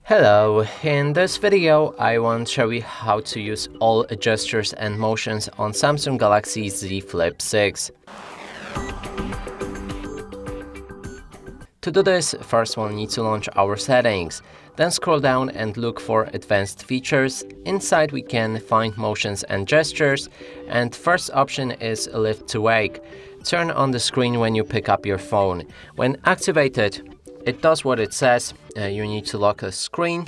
Hello, in this video I want to show you how to use all gestures and motions on Samsung Galaxy Z Flip6. To do this, first we'll need to launch our settings, then scroll down and look for advanced features. Inside we can find motions and gestures, and first option is lift to wake. Turn on the screen when you pick up your phone. When activated, it does what it says. You need to lock a screen,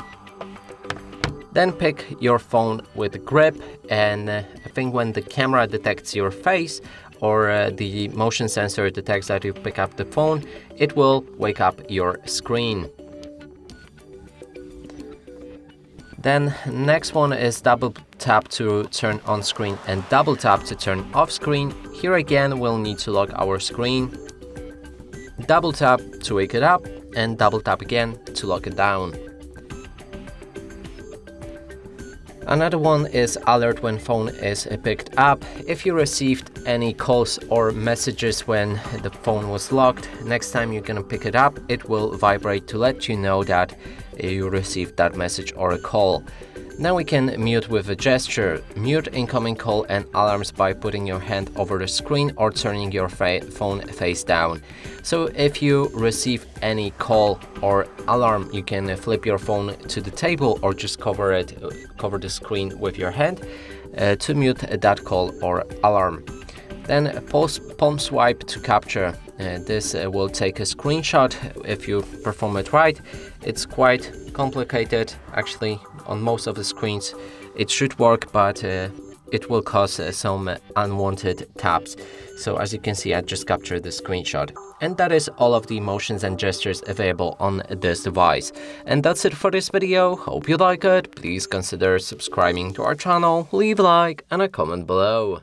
then pick your phone with grip, and I think when the camera detects your face or the motion sensor detects that you pick up the phone, it will wake up your screen. Then next one is double tap to turn on screen and double tap to turn off screen. Here again we'll need to lock our screen, double tap to wake it up, and double tap again to lock it down. Another one is alert when phone is picked up. If you received any calls or messages when the phone was locked, next time you're gonna pick it up, it will vibrate to let you know that you received that message or a call. Now we can mute with a gesture. Mute incoming call and alarms by putting your hand over the screen or turning your phone face down. So if you receive any call or alarm, you can flip your phone to the table or just cover the screen with your hand to mute that call or alarm. Then palm swipe to capture. This will take a screenshot if you perform it right. It's quite complicated actually. On most of the screens it should work, but it will cause some unwanted taps. So as you can see, I just captured the screenshot. And that is all of the motions and gestures available on this device. And that's it for this video. Hope you like it. Please consider subscribing to our channel, leave a like and a comment below.